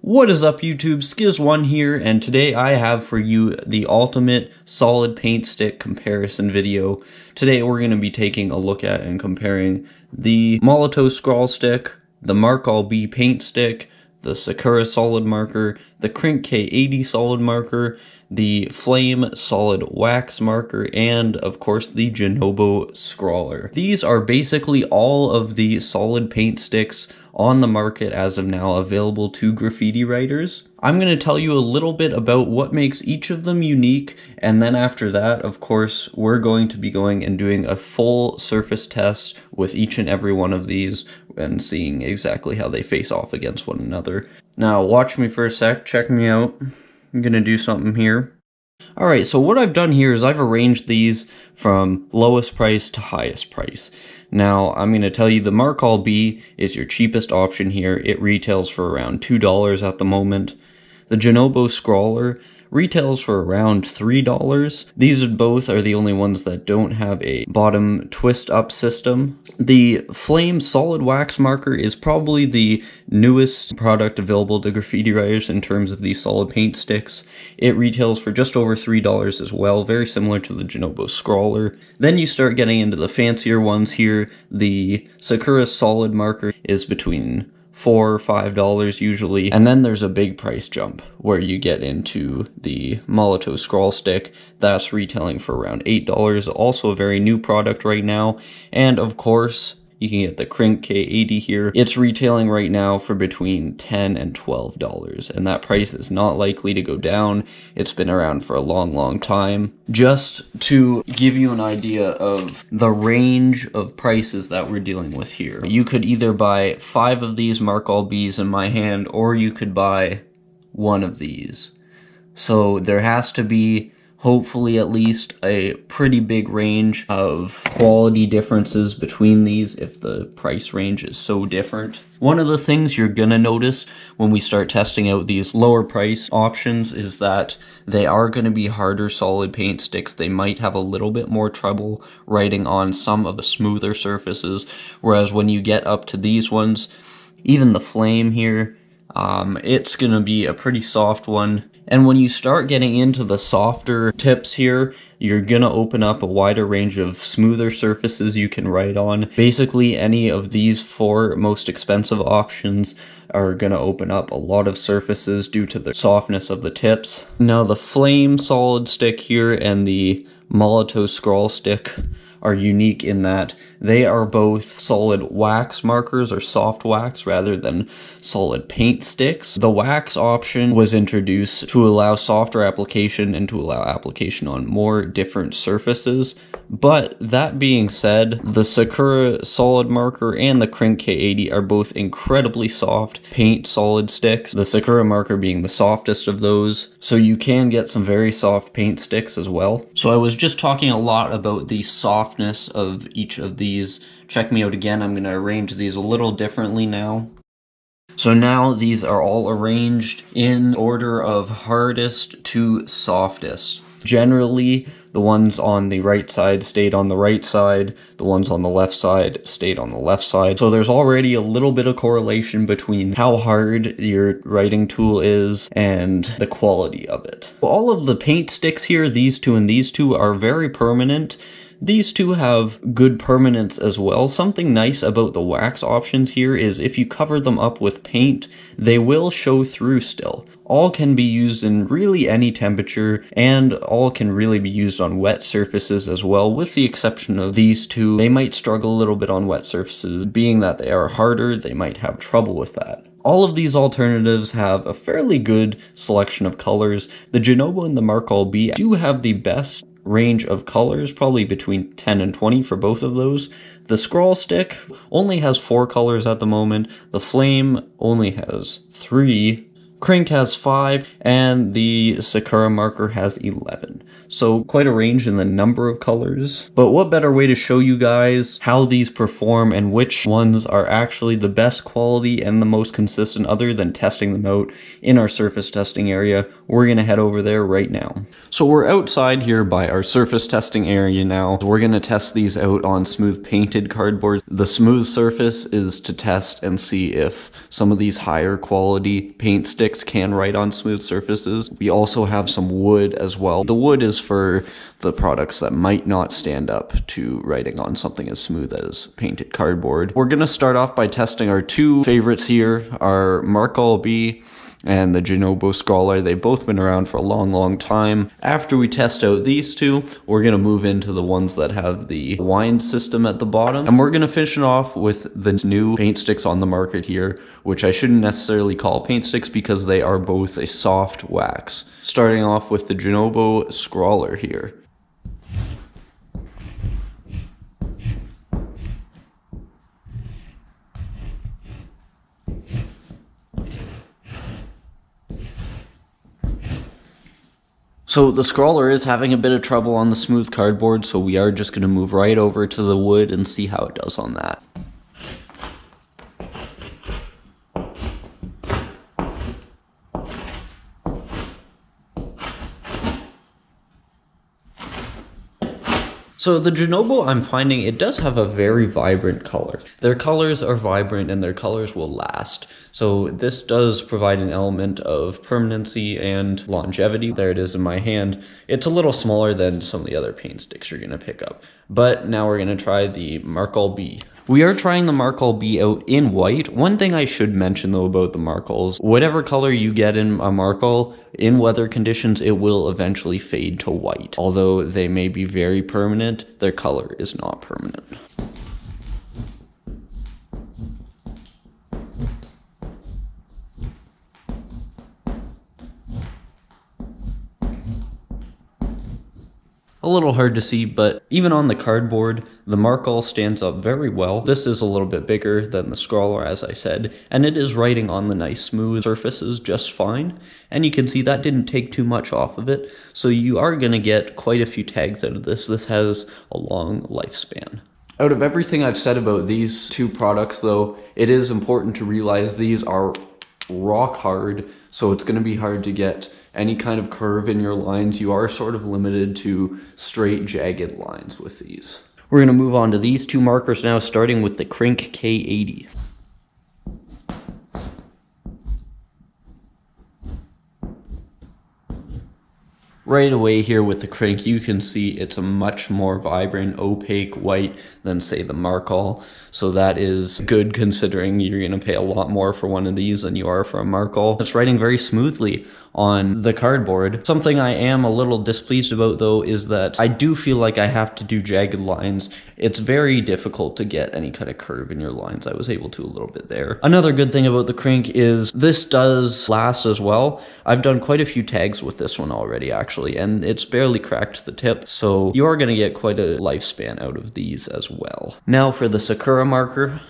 What is up, YouTube? Skiz1 here, and today I have for you the ultimate solid paint stick comparison video. Today we're going to be taking a look at and comparing the Molotow Scrawl stick, the Markal B paint stick, the Sakura solid marker, the Krink K80 solid marker, the Flame solid wax marker, and of course the Junobo Scrawler. These are basically all of the solid paint sticks on the market as of now available to graffiti writers. I'm going to tell you a little bit about what makes each of them unique, and then after that, of course, we're going to be going and doing a full surface test with each and every one of these and seeing exactly how they face off against one another. Now, watch me for a sec, check me out. I'm going to do something here. Alright, so what I've done here is I've arranged these from lowest price to highest price. Now, I'm going to tell you the Markal B is your cheapest option here. It retails for around $2 at the moment. The Junobo Scrawler retails for around $3. These both are the only ones that don't have a bottom twist up system. The Flame solid wax marker is probably the newest product available to graffiti writers in terms of these solid paint sticks. It retails for just over $3 as well, very similar to the Junobo Scrawler. Then you start getting into the fancier ones here. The Sakura solid marker is between $4 or $5 usually, and then there's a big price jump where you get into the Molotow Scrawl stick. That's retailing for around $8, also a very new product right now. And of course, you can get the Krink K80 here. It's retailing right now for between $10 and $12, and that price is not likely to go down. It's been around for a long time. Just to give you an idea of the range of prices that we're dealing with here, you could either buy 5 of these Markal Bs in my hand, or you could buy 1 of these. So there has to be hopefully at least a pretty big range of quality differences between these if the price range is so different. One of the things you're gonna notice when we start testing out these lower price options is that they are gonna be harder solid paint sticks. They might have a little bit more trouble writing on some of the smoother surfaces, whereas when you get up to these ones, even the Flame here, it's gonna be a pretty soft one. And when you start getting into the softer tips here, you're gonna open up a wider range of smoother surfaces you can write on. Basically, any of these 4 most expensive options are gonna open up a lot of surfaces due to the softness of the tips. Now, the Flame solid stick here and the Molotow Scrawl stick are unique in that they are both solid wax markers or soft wax rather than solid paint sticks. The wax option was introduced to allow softer application and to allow application on more different surfaces. But that being said, the Sakura solid marker and the Krink K80 are both incredibly soft paint solid sticks, the Sakura marker being the softest of those, so you can get some very soft paint sticks as well. So I was just talking a lot about the softness of each of these. Check me out again, I'm going to arrange these a little differently now. So now these are all arranged in order of hardest to softest. Generally, the ones on the right side stayed on the right side, the ones on the left side stayed on the left side. So there's already a little bit of correlation between how hard your writing tool is and the quality of it. All of the paint sticks here, these two and these two, are very permanent. These two have good permanence as well. Something nice about the wax options here is if you cover them up with paint, they will show through still. All can be used in really any temperature, and all can really be used on wet surfaces as well, with the exception of these two. They might struggle a little bit on wet surfaces. Being that they are harder, they might have trouble with that. All of these alternatives have a fairly good selection of colors. The Junobo and the Markal B do have the best range of colors, probably between 10 and 20 for both of those. The Scrawl stick only has 4 colors at the moment. The Flame only has 3. Krink has 5, and the Sakura marker has 11. So quite a range in the number of colors. But what better way to show you guys how these perform and which ones are actually the best quality and the most consistent other than testing them out in our surface testing area. We're going to head over there right now. So we're outside here by our surface testing area now. We're going to test these out on smooth painted cardboard. The smooth surface is to test and see if some of these higher quality paint sticks sticks can write on smooth surfaces. We also have some wood as well. The wood is for the products that might not stand up to writing on something as smooth as painted cardboard. We're gonna start off by testing our two favorites here, our Markal B and the Junobo Scrawler. They've both been around for a long time. After we test out these two, we're gonna move into the ones that have the wind system at the bottom. And we're gonna finish it off with the new paint sticks on the market here, which I shouldn't necessarily call paint sticks because they are both a soft wax. Starting off with the Junobo Scrawler here. So the Scrawler is having a bit of trouble on the smooth cardboard, so we are just going to move right over to the wood and see how it does on that. So the Junobo, I'm finding it does have a very vibrant color. Their colors are vibrant and their colors will last. So this does provide an element of permanency and longevity. There it is in my hand. It's a little smaller than some of the other paint sticks you're gonna pick up. But now we're gonna try the Markal B. We are trying the Markal B out in white. One thing I should mention though about the Markals, whatever color you get in a Markal, in weather conditions, it will eventually fade to white. Although they may be very permanent, their color is not permanent. A little hard to see, but even on the cardboard, the Markal stands up very well. This is a little bit bigger than the Scrawler, as I said, and it is writing on the nice smooth surfaces just fine. And you can see that didn't take too much off of it, so you are going to get quite a few tags out of this. This has a long lifespan. Out of everything I've said about these two products, though, it is important to realize these are rock hard, so it's going to be hard to get any kind of curve in your lines. You are sort of limited to straight jagged lines with these. We're going to move on to these two markers now, starting with the Krink K80. Right away here with the Krink, you can see it's a much more vibrant, opaque white than, say, the Markal. So that is good considering you're going to pay a lot more for one of these than you are for a Markal. It's writing very smoothly on the cardboard. Something I am a little displeased about, though, is that I do feel like I have to do jagged lines. It's very difficult to get any kind of curve in your lines. I was able to a little bit there. Another good thing about the Krink is this does last as well. I've done quite a few tags with this one already, actually, and it's barely cracked the tip, so you are going to get quite a lifespan out of these as well. Now for the Sakura marker.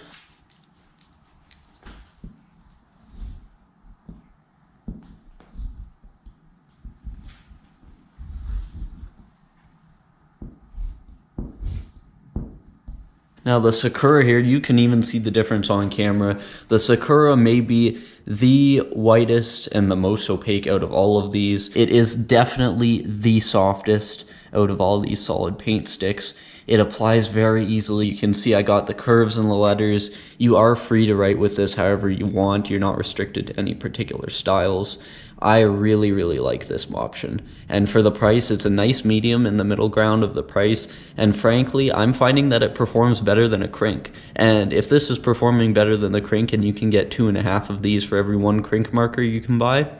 Now the Sakura here, you can even see the difference on camera. The Sakura may be the whitest and the most opaque out of all of these. It is definitely the softest out of all these solid paint sticks. It applies very easily. You can see I got the curves in the letters. You are free to write with this however you want. You're not restricted to any particular styles. I really like this option. And for the price, it's a nice medium in the middle ground of the price. And frankly, I'm finding that it performs better than a Krink. And if this is performing better than the Krink and you can get 2.5 of these for every one Krink marker you can buy,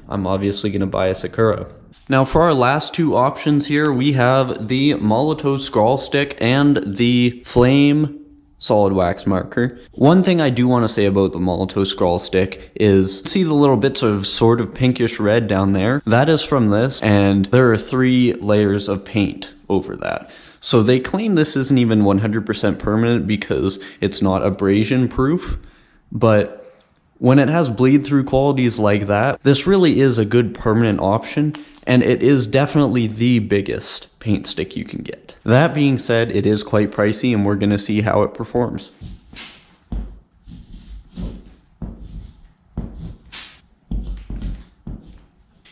I'm obviously going to buy a Sakura. Now for our last two options here, we have the Molotow Scrawl stick and the Flame solid wax marker. One thing I do want to say about the Molotow Scrawl stick is, see the little bits of sort of pinkish red down there? That is from this, and there are 3 layers of paint over that. So they claim this isn't even 100% permanent because it's not abrasion proof, but when it has bleed through qualities like that, this really is a good permanent option, and it is definitely the biggest paint stick you can get. That being said, it is quite pricey, and we're going to see how it performs.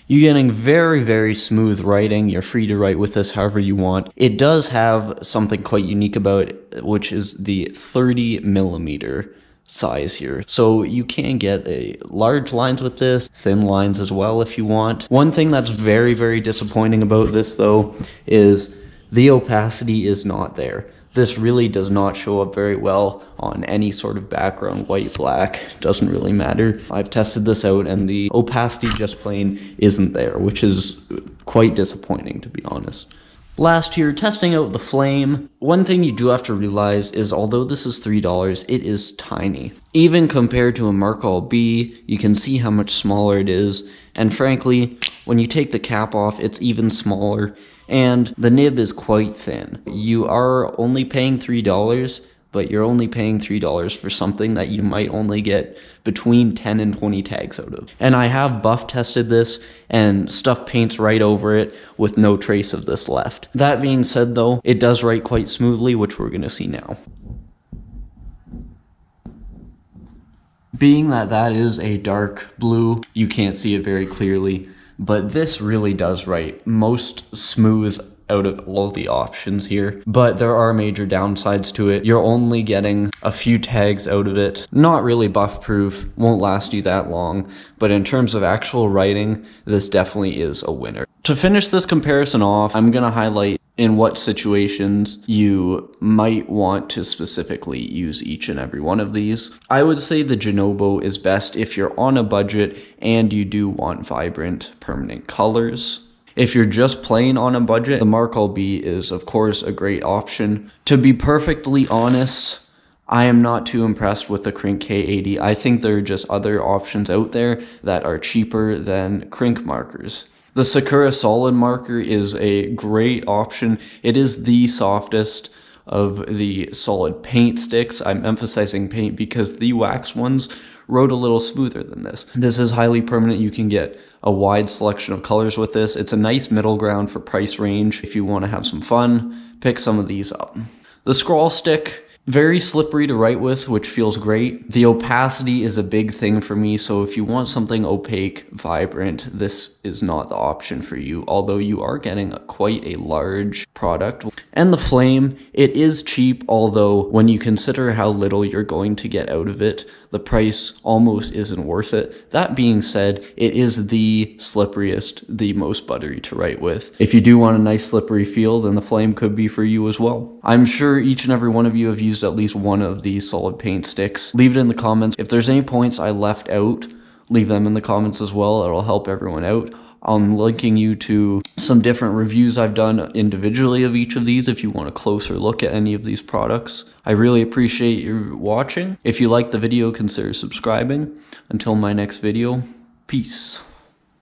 You're getting very smooth writing. You're free to write with this however you want. It does have something quite unique about it, which is the 30mm size here. So you can get large lines with this, thin lines as well if you want. One thing that's very, very disappointing about this though is the opacity is not there. This really does not show up very well on any sort of background, white, black, doesn't really matter. I've tested this out and the opacity just plain isn't there, which is quite disappointing to be honest. Last here, testing out the flame. One thing you do have to realize is although this is $3, it is tiny. Even compared to a Markal B, you can see how much smaller it is. And frankly, when you take the cap off, it's even smaller. And the nib is quite thin. You are only paying $3, but you're only paying $3 for something that you might only get between 10 and 20 tags out of. And I have buff tested this and stuff paints right over it with no trace of this left. That being said though, it does write quite smoothly, which we're gonna see now. Being that that is a dark blue, you can't see it very clearly, but this really does write most smooth out of all the options here, but there are major downsides to it. You're only getting a few tags out of it. Not really buff proof, won't last you that long, but in terms of actual writing, this definitely is a winner. To finish this comparison off, I'm gonna highlight in what situations you might want to specifically use each and every one of these. I would say the Junobo is best if you're on a budget and you do want vibrant, permanent colors. If you're just plain on a budget, the Markal B is of course a great option. To be perfectly honest, I am not too impressed with the Krink K80. I think there are just other options out there that are cheaper than Krink markers. The Sakura solid marker is a great option. It is the softest of the solid paint sticks. I'm emphasizing paint because the wax ones wrote a little smoother than this. This is highly permanent. You can get a wide selection of colors with this. It's a nice middle ground for price range. If you want to have some fun, pick some of these up. The scroll stick, very slippery to write with, which feels great. The opacity is a big thing for me, so if you want something opaque, vibrant, this is not the option for you, although you are getting quite a large product. And the flame, it is cheap, although when you consider how little you're going to get out of it, the price almost isn't worth it. That being said, it is the slipperiest, the most buttery to write with. If you do want a nice slippery feel, then the flame could be for you as well. I'm sure each and every one of you have used at least one of these solid paint sticks. Leave it in the comments. If there's any points I left out, leave them in the comments as well. It'll help everyone out. I'm linking you to some different reviews I've done individually of each of these if you want a closer look at any of these products. I really appreciate you watching. If you liked the video, consider subscribing. Until my next video, peace.